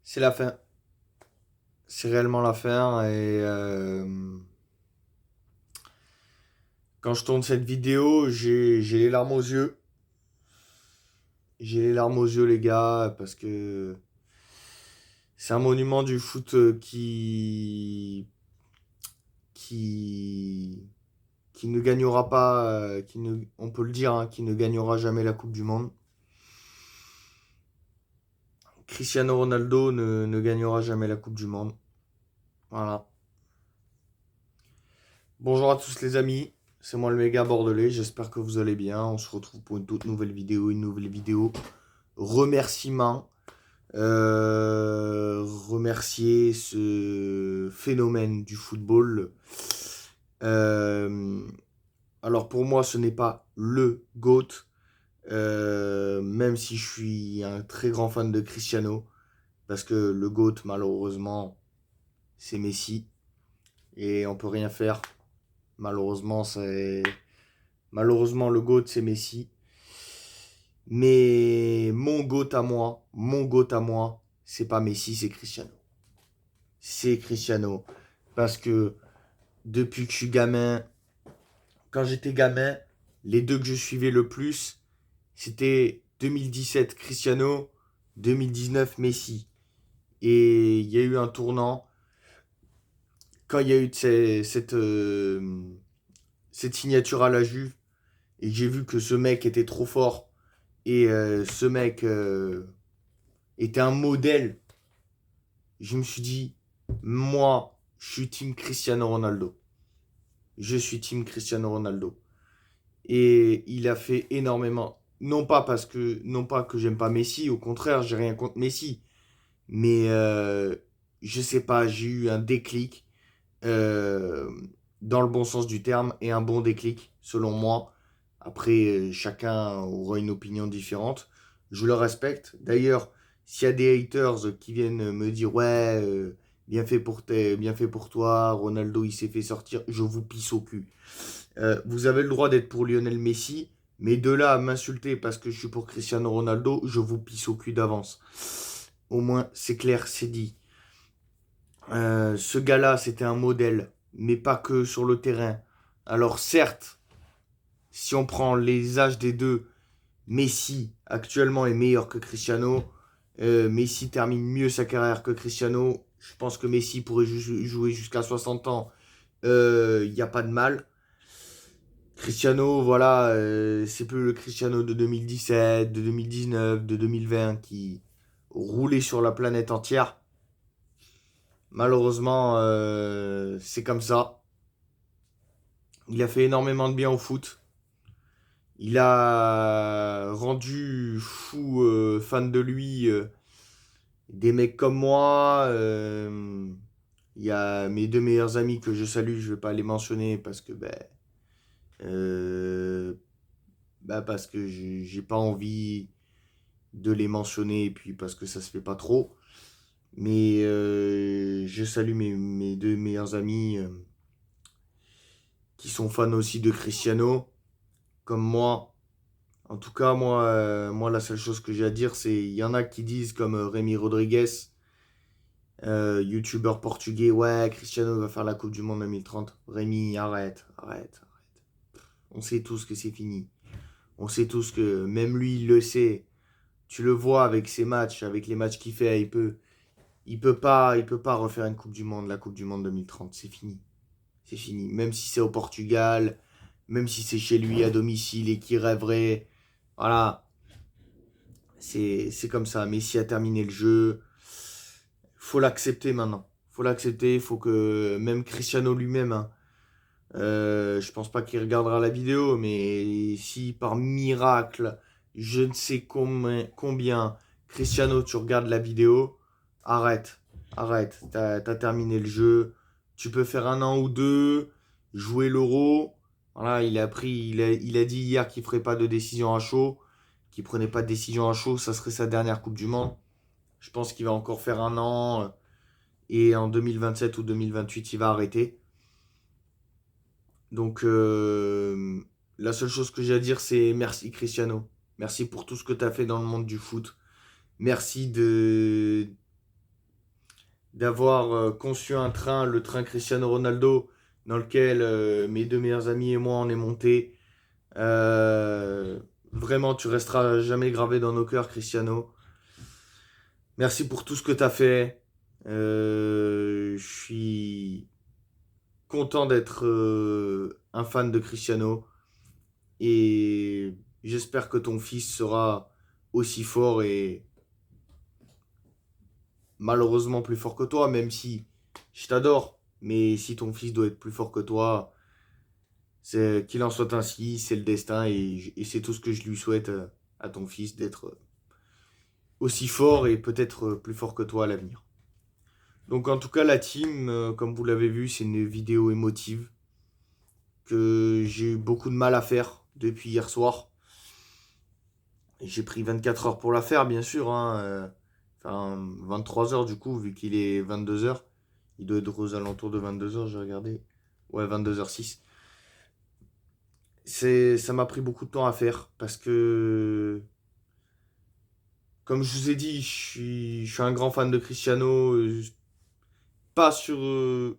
C'est la fin. C'est réellement la fin. Et quand je tourne cette vidéo, j'ai les larmes aux yeux. J'ai les larmes aux yeux, les gars, parce que c'est un monument du foot qui, qui ne gagnera pas, on peut le dire, hein, qui ne gagnera jamais la Coupe du Monde. Cristiano Ronaldo ne gagnera jamais la Coupe du Monde. Voilà. Bonjour à tous les amis, c'est moi le méga bordelais, j'espère que vous allez bien. On se retrouve pour une toute nouvelle vidéo, remerciement. Remercier ce phénomène du football. Euh, alors pour moi ce n'est pas le GOAT, même si je suis un très grand fan de Cristiano, parce que le GOAT malheureusement c'est Messi, et on peut rien faire. Malheureusement le GOAT c'est Messi. Mais mon GOAT à moi, c'est pas Messi, c'est Cristiano. C'est Cristiano. Parce que depuis que je suis gamin, quand j'étais gamin, les deux que je suivais le plus, c'était 2017 Cristiano, 2019 Messi. Et il y a eu un tournant quand il y a eu cette signature à la Juve, et que j'ai vu que ce mec était trop fort, et ce mec était un modèle. Je me suis dit, moi, je suis team Cristiano Ronaldo. Je suis team Cristiano Ronaldo. Et il a fait énormément. Non pas que j'aime pas Messi, au contraire, j'ai rien contre Messi. Mais je sais pas, j'ai eu un déclic, euh, dans le bon sens du terme, et un bon déclic, selon moi. Après, chacun aura une opinion différente. Je le respecte. D'ailleurs, s'il y a des haters qui viennent me dire, ouais, bien fait pour toi, Ronaldo il s'est fait sortir, je vous pisse au cul. Vous avez le droit d'être pour Lionel Messi, mais de là à m'insulter parce que je suis pour Cristiano Ronaldo, je vous pisse au cul d'avance. Au moins, c'est clair, c'est dit. Ce gars-là, c'était un modèle, mais pas que sur le terrain. Alors certes, si on prend les âges des deux, Messi actuellement est meilleur que Cristiano. Messi termine mieux sa carrière que Cristiano. Je pense que Messi pourrait jouer jusqu'à 60 ans. Il n'y a pas de mal. Cristiano, voilà, c'est plus le Cristiano de 2017, de 2019, de 2020 qui roulait sur la planète entière. Malheureusement, c'est comme ça. Il a fait énormément de bien au foot. Il a rendu fou, fan de lui, des mecs comme moi. Il y a mes deux meilleurs amis que je salue, je vais pas les mentionner parce que euh, parce que j'ai pas envie de les mentionner, et puis parce que ça se fait pas trop. Mais je salue mes deux meilleurs amis, qui sont fans aussi de Cristiano, comme moi. En tout cas, moi la seule chose que j'ai à dire, c'est il y en a qui disent, comme Rémi Rodriguez, youtubeur portugais, ouais, Cristiano va faire la Coupe du Monde 2030. Rémi, arrête. On sait tous que c'est fini. On sait tous que même lui, il le sait. Tu le vois avec ses matchs, avec les matchs qu'il fait, il peut pas refaire une Coupe du Monde, la Coupe du Monde 2030. C'est fini. C'est fini. Même si c'est au Portugal, même si c'est chez lui à domicile et qu'il rêverait. Voilà. C'est comme ça. Messi a terminé le jeu. Faut l'accepter maintenant. Faut l'accepter. Faut que même Cristiano lui-même, hein, je pense pas qu'il regardera la vidéo, mais si par miracle, je ne sais combien, Cristiano, tu regardes la vidéo, arrête. Arrête. T'as terminé le jeu. Tu peux faire un an ou deux, jouer l'euro. Voilà, il a dit hier qu'il ferait pas de décision à chaud, qu'il prenait pas de décision à chaud, ça serait sa dernière Coupe du Monde. Je pense qu'il va encore faire un an, et en 2027 ou 2028, il va arrêter. Donc, la seule chose que j'ai à dire, c'est merci Cristiano. Merci pour tout ce que tu as fait dans le monde du foot. Merci d'avoir conçu un train, le train Cristiano Ronaldo, dans lequel mes deux meilleurs amis et moi on est montés. Vraiment, tu resteras jamais gravé dans nos cœurs, Cristiano. Merci pour tout ce que tu as fait. Je suis content d'être un fan de Cristiano et j'espère que ton fils sera aussi fort et malheureusement plus fort que toi, même si je t'adore. Mais si ton fils doit être plus fort que toi, c'est qu'il en soit ainsi, c'est le destin et c'est tout ce que je lui souhaite à ton fils d'être aussi fort et peut-être plus fort que toi à l'avenir. Donc en tout cas la team, comme vous l'avez vu, c'est une vidéo émotive que j'ai eu beaucoup de mal à faire depuis hier soir. J'ai pris 24 heures pour la faire bien sûr, hein, enfin 23 heures du coup vu qu'il est 22 heures. Il doit être aux alentours de 22 heures, j'ai regardé. Ouais, 22h06. Ça m'a pris beaucoup de temps à faire parce que, comme je vous ai dit, je suis un grand fan de Cristiano. Pas sur,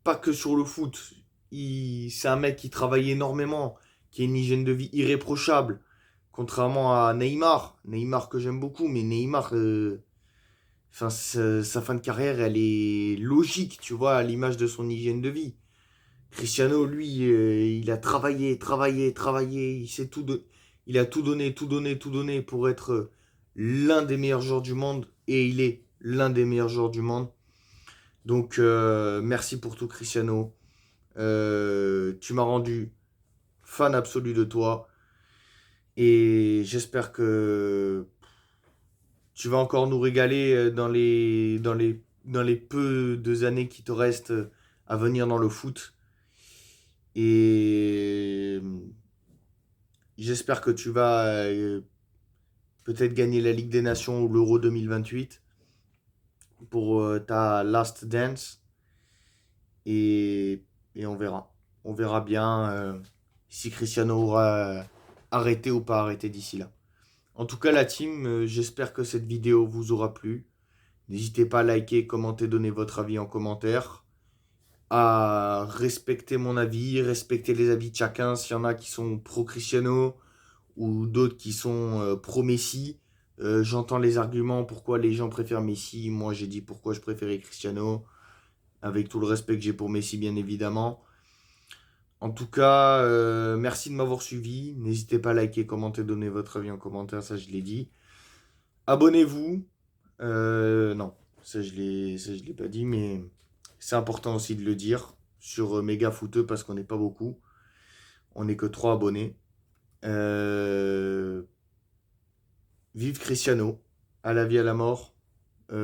pas que sur le foot. C'est un mec qui travaille énormément, qui a une hygiène de vie irréprochable. Contrairement à Neymar. Neymar que j'aime beaucoup, mais Neymar, enfin, sa fin de carrière, elle est logique, tu vois, à l'image de son hygiène de vie. Cristiano, lui, il a travaillé, travaillé, travaillé. Il a tout donné, tout donné, tout donné pour être l'un des meilleurs joueurs du monde. Et il est l'un des meilleurs joueurs du monde. Donc, merci pour tout, Cristiano. Tu m'as rendu fan absolu de toi. Et j'espère que tu vas encore nous régaler dans les peu de années qui te restent à venir dans le foot. Et j'espère que tu vas peut-être gagner la Ligue des Nations ou l'Euro 2028 pour ta Last Dance. Et on verra. On verra bien si Cristiano aura arrêté ou pas arrêté d'ici là. En tout cas, la team, j'espère que cette vidéo vous aura plu. N'hésitez pas à liker, commenter, donner votre avis en commentaire. À respecter mon avis, respecter les avis de chacun. S'il y en a qui sont pro-Cristiano ou d'autres qui sont pro-Messi, j'entends les arguments pourquoi les gens préfèrent Messi. Moi, j'ai dit pourquoi je préférais Cristiano, avec tout le respect que j'ai pour Messi, bien évidemment. En tout cas, merci de m'avoir suivi. N'hésitez pas à liker, commenter, donner votre avis en commentaire, ça je l'ai dit. Abonnez-vous. Non, ça je l'ai pas dit, mais c'est important aussi de le dire sur Méga Footeux parce qu'on n'est pas beaucoup. On n'est que 3 abonnés. Euh, Vive Cristiano, à la vie, à la mort. Dans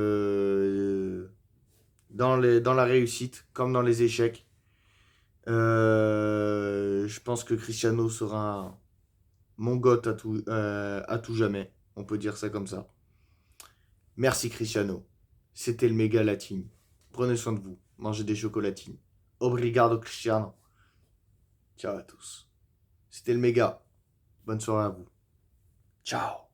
la réussite comme dans les échecs. Je pense que Cristiano sera mon GOAT à tout jamais. On peut dire ça comme ça. Merci Cristiano. C'était le méga latine. Prenez soin de vous. Mangez des chocolatines. Obrigado Cristiano. Ciao à tous. C'était le méga. Bonne soirée à vous. Ciao.